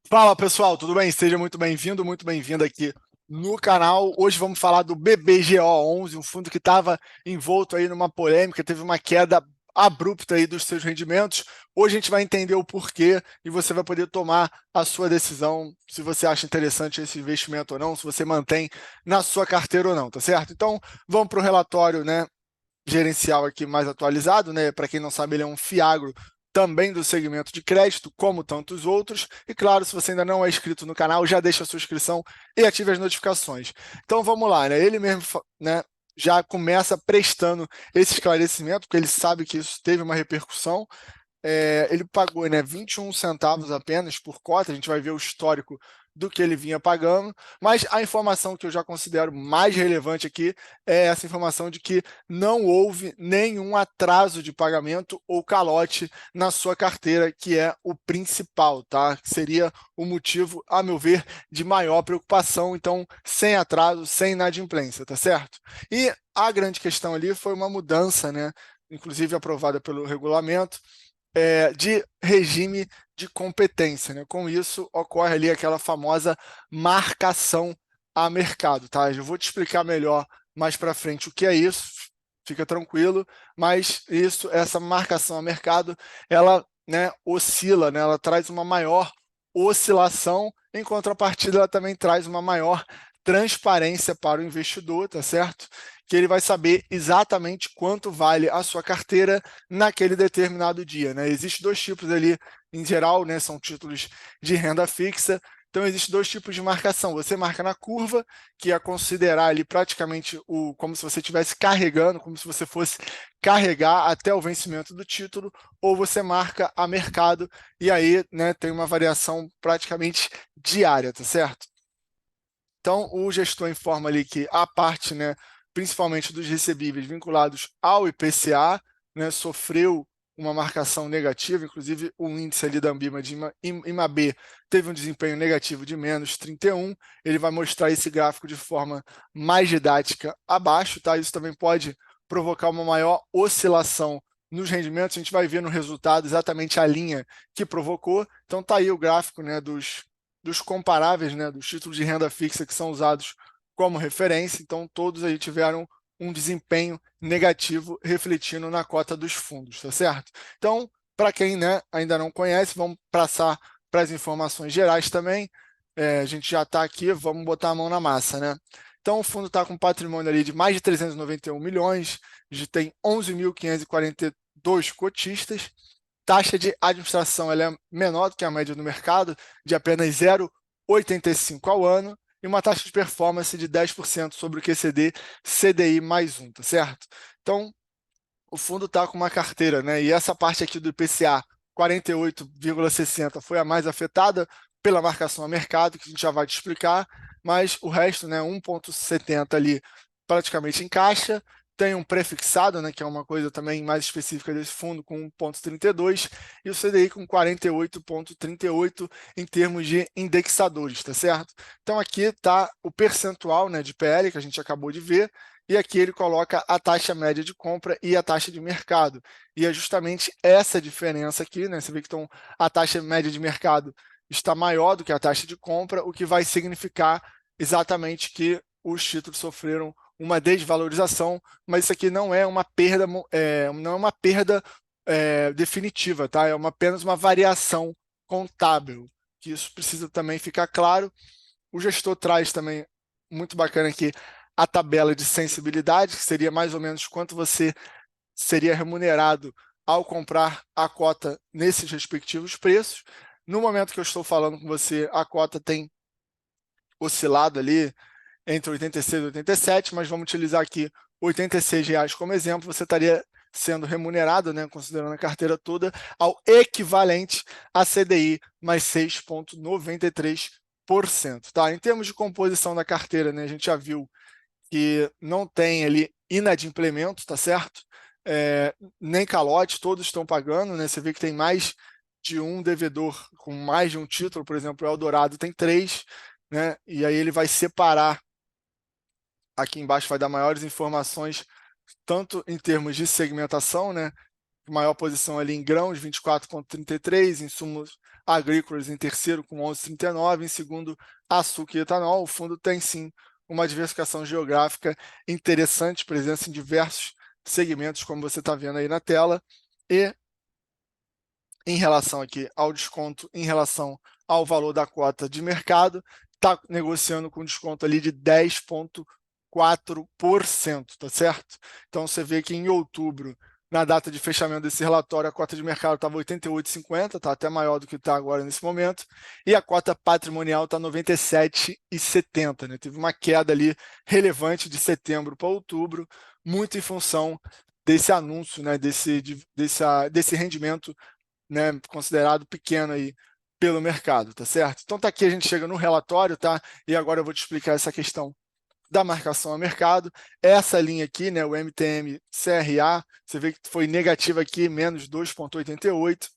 Fala pessoal, tudo bem? Seja muito bem-vindo, muito bem-vinda aqui no canal. Hoje vamos falar do BBGO11, um fundo que estava envolto aí numa polêmica, teve uma queda abrupta aí dos seus rendimentos. Hoje a gente vai entender o porquê e você vai poder tomar a sua decisão se você acha interessante esse investimento ou não, se você mantém na sua carteira ou não, tá certo? Então vamos para o relatório, né, gerencial aqui mais atualizado, né? Para quem não sabe, ele é um fiagro também do segmento de crédito, como tantos outros. E claro, se você ainda não é inscrito no canal, já deixa a sua inscrição e ative as notificações. Então vamos lá, né? Ele mesmo, né, já começa prestando esse esclarecimento, porque ele sabe que isso teve uma repercussão. Ele pagou, né, 21 centavos apenas por cota, a gente vai ver o histórico do que ele vinha pagando, mas a informação que eu já considero mais relevante aqui é essa informação de que não houve nenhum atraso de pagamento ou calote na sua carteira, que é o principal, tá? Que seria o motivo, a meu ver, de maior preocupação, então, sem atraso, sem inadimplência, tá certo? E a grande questão ali foi uma mudança, né, inclusive aprovada pelo regulamento, de regime de competência, né? Com isso, ocorre ali aquela famosa marcação a mercado, tá? Eu vou te explicar melhor mais para frente o que é isso, fica tranquilo, mas essa marcação a mercado, ela, né, oscila, né? Ela traz uma maior oscilação, em contrapartida, ela também traz uma maior transparência para o investidor, tá certo? Que ele vai saber exatamente quanto vale a sua carteira naquele determinado dia, né? Existem dois tipos ali, em geral, né? São títulos de renda fixa. Então, existem dois tipos de marcação. Você marca na curva, que é considerar ali praticamente como se você estivesse carregando, como se você fosse carregar até o vencimento do título, ou você marca a mercado, e aí, né, tem uma variação praticamente diária, tá certo? Então, o gestor informa ali que a parte, né, principalmente dos recebíveis vinculados ao IPCA, né, sofreu uma marcação negativa, inclusive o índice ali da Ambima de IMAB teve um desempenho negativo de menos 31. Ele vai mostrar esse gráfico de forma mais didática abaixo, tá? Isso também pode provocar uma maior oscilação nos rendimentos. A gente vai ver no resultado exatamente a linha que provocou. Então tá aí o gráfico, né, dos comparáveis, né, dos títulos de renda fixa que são usados como referência. Então, todos aí tiveram um desempenho negativo refletindo na cota dos fundos, tá certo? Então, para quem, né, ainda não conhece, vamos passar para as informações gerais também. A gente já está aqui, vamos botar a mão na massa, né? Então, o fundo está com um patrimônio ali de mais de 391 milhões, tem 11.542 cotistas. Taxa de administração ela é menor do que a média do mercado, de apenas 0,85 ao ano, e uma taxa de performance de 10% sobre o QCD CDI mais um, tá certo? Então, o fundo está com uma carteira, né? E essa parte aqui do IPCA 48,60 foi a mais afetada pela marcação a mercado, que a gente já vai te explicar, mas o resto, né, 1,70 ali praticamente encaixa. Tem um prefixado, né, que é uma coisa também mais específica desse fundo, com 1,32, e o CDI com 48,38 em termos de indexadores, tá certo? Então aqui está o percentual, né, de PL que a gente acabou de ver, e aqui ele coloca a taxa média de compra e a taxa de mercado. E é justamente essa diferença aqui, né? Você vê que então, a taxa média de mercado está maior do que a taxa de compra, o que vai significar exatamente que os títulos sofreram uma desvalorização, mas isso aqui não é uma perda, não é uma perda definitiva, tá? É apenas uma variação contábil, que isso precisa também ficar claro. O gestor traz também, muito bacana aqui, a tabela de sensibilidade, que seria mais ou menos quanto você seria remunerado ao comprar a cota nesses respectivos preços. No momento que eu estou falando com você, a cota tem oscilado ali entre 86 e 87, mas vamos utilizar aqui R$ 86 como exemplo, você estaria sendo remunerado, né, considerando a carteira toda, ao equivalente a CDI mais 6,93%. Tá? Em termos de composição da carteira, né, a gente já viu que não tem ali inadimplemento, tá certo? Nem calote, todos estão pagando, né? Você vê que tem mais de um devedor com mais de um título, por exemplo, o Eldorado tem três, né? E aí ele vai separar, aqui embaixo vai dar maiores informações, tanto em termos de segmentação, né? maior posição ali em grãos, 24,33, insumos agrícolas em terceiro com 11,39, em segundo, açúcar e etanol. O fundo tem sim uma diversificação geográfica interessante, presença em diversos segmentos, como você está vendo aí na tela, e em relação aqui ao desconto, em relação ao valor da cota de mercado, está negociando com desconto ali de 10,4%, tá certo? Então você vê que em outubro, na data de fechamento desse relatório, a cota de mercado estava 88,50, está até maior do que está agora nesse momento, e a cota patrimonial está 97,70, né? Teve uma queda ali relevante de setembro para outubro, muito em função desse anúncio, né? Desse rendimento, né, considerado pequeno aí pelo mercado, tá certo? Então tá aqui, a gente chega no relatório, tá? E agora eu vou te explicar essa questão da marcação a mercado. Essa linha aqui, né, o MTM CRA, você vê que foi negativa aqui, menos 2,88.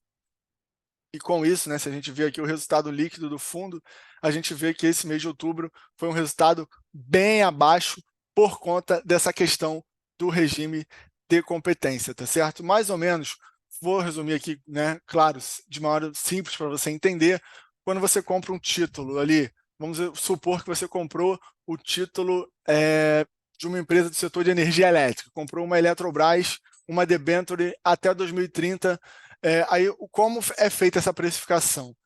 E com isso, né, se a gente vê aqui o resultado líquido do fundo, a gente vê que esse mês de outubro foi um resultado bem abaixo por conta dessa questão do regime de competência, tá certo? Mais ou menos, vou resumir aqui, né, claro, de maneira simples para você entender. Quando você compra um título ali, vamos supor que você comprou o título de uma empresa do setor de energia elétrica, comprou uma Eletrobras, uma debênture até 2030. Aí, como é feita essa precificação?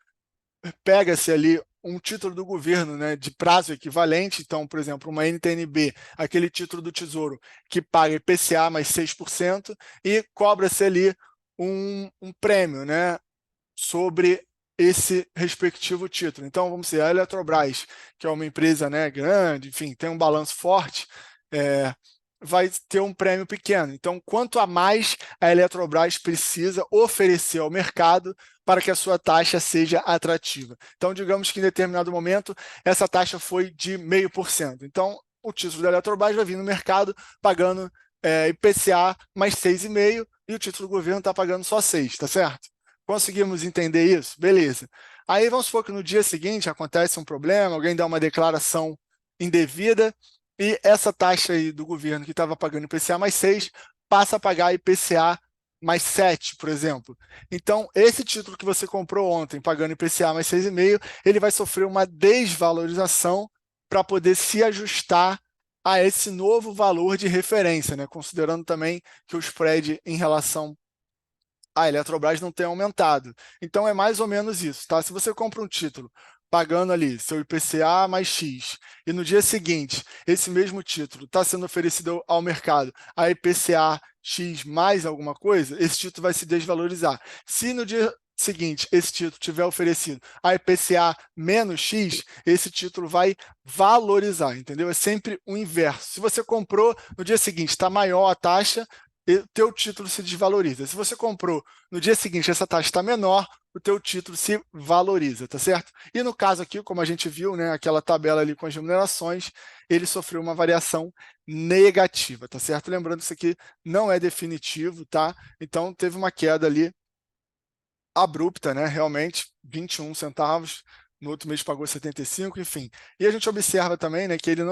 Pega-se ali um título do governo, né, de prazo equivalente, então, por exemplo, uma NTNB, aquele título do Tesouro que paga IPCA mais 6%, e cobra-se ali um prêmio, né, sobre esse respectivo título. Então, vamos dizer, a Eletrobras, que é uma empresa, né, grande, enfim, tem um balanço forte, vai ter um prêmio pequeno. Então, quanto a mais a Eletrobras precisa oferecer ao mercado para que a sua taxa seja atrativa. Então, digamos que em determinado momento essa taxa foi de 0,5%. Então, o título da Eletrobras vai vir no mercado pagando IPCA mais 6,5%, e o título do governo está pagando só 6%, tá certo? Conseguimos entender isso? Beleza. Aí vamos supor que no dia seguinte acontece um problema, alguém dá uma declaração indevida, e essa taxa aí do governo que estava pagando IPCA mais 6 passa a pagar IPCA mais 7, por exemplo. Então, esse título que você comprou ontem, pagando IPCA mais 6,5, ele vai sofrer uma desvalorização para poder se ajustar a esse novo valor de referência, né? Considerando também que o spread em relação a Eletrobras não tem aumentado. Então é mais ou menos isso, tá? Se você compra um título pagando ali seu IPCA mais X, e no dia seguinte, esse mesmo título está sendo oferecido ao mercado a IPCA X mais alguma coisa, esse título vai se desvalorizar. Se no dia seguinte esse título tiver oferecido a IPCA menos X, esse título vai valorizar, entendeu? É sempre o inverso. Se você comprou, no dia seguinte está maior a taxa, o teu título se desvaloriza. Se você comprou no dia seguinte, essa taxa está menor, o teu título se valoriza, tá certo? E no caso aqui, como a gente viu, né, aquela tabela ali com as remunerações, ele sofreu uma variação negativa, tá certo? Lembrando que isso aqui não é definitivo, tá? Então teve uma queda ali abrupta, né? Realmente, 21 centavos, no outro mês pagou 75, enfim. E a gente observa também, né, que ele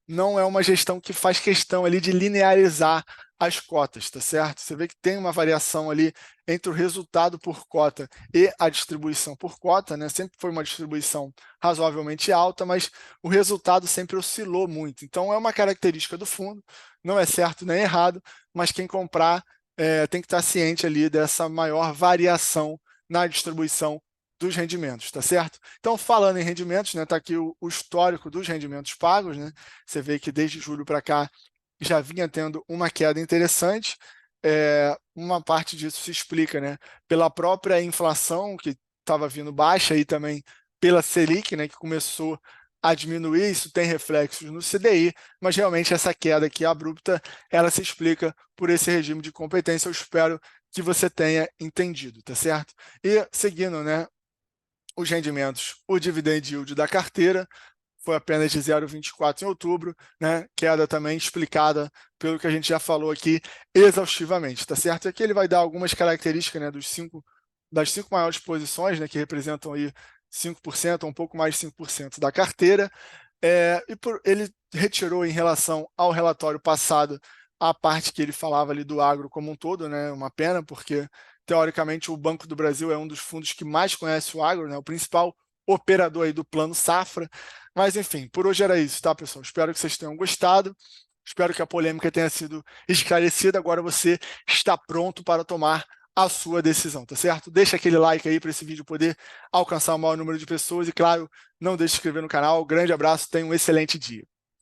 não é uma gestão que faz questão ali de linearizar as cotas, tá certo? Você vê que tem uma variação ali entre o resultado por cota e a distribuição por cota, né? Sempre foi uma distribuição razoavelmente alta, mas o resultado sempre oscilou muito. Então é uma característica do fundo, não é certo nem errado, mas quem comprar tem que estar ciente ali dessa maior variação na distribuição dos rendimentos, tá certo? Então, falando em rendimentos, né, tá aqui o histórico dos rendimentos pagos, né? Você vê que desde julho para cá já vinha tendo uma queda interessante. Uma parte disso se explica, né, pela própria inflação, que estava vindo baixa, e também pela Selic, né, que começou a diminuir. Isso tem reflexos no CDI, mas realmente essa queda aqui abrupta, ela se explica por esse regime de competência. Eu espero que você tenha entendido, tá certo? E seguindo, né, os rendimentos, o dividend yield da carteira foi apenas de 0,24 em outubro, né? Queda também explicada pelo que a gente já falou aqui exaustivamente, tá certo? E aqui ele vai dar algumas características, né, das cinco maiores posições, né, que representam aí 5%, ou um pouco mais de 5% da carteira. Ele retirou, em relação ao relatório passado, a parte que ele falava ali do agro como um todo, né? Uma pena, porque teoricamente o Banco do Brasil é um dos fundos que mais conhece o agro, né? O principal operador aí do Plano Safra. Mas enfim, por hoje era isso, tá, pessoal? Espero que vocês tenham gostado. Espero que a polêmica tenha sido esclarecida. Agora você está pronto para tomar a sua decisão, tá certo? Deixa aquele like aí para esse vídeo poder alcançar o maior número de pessoas e, claro, não deixe de se inscrever no canal. Grande abraço, tenha um excelente dia.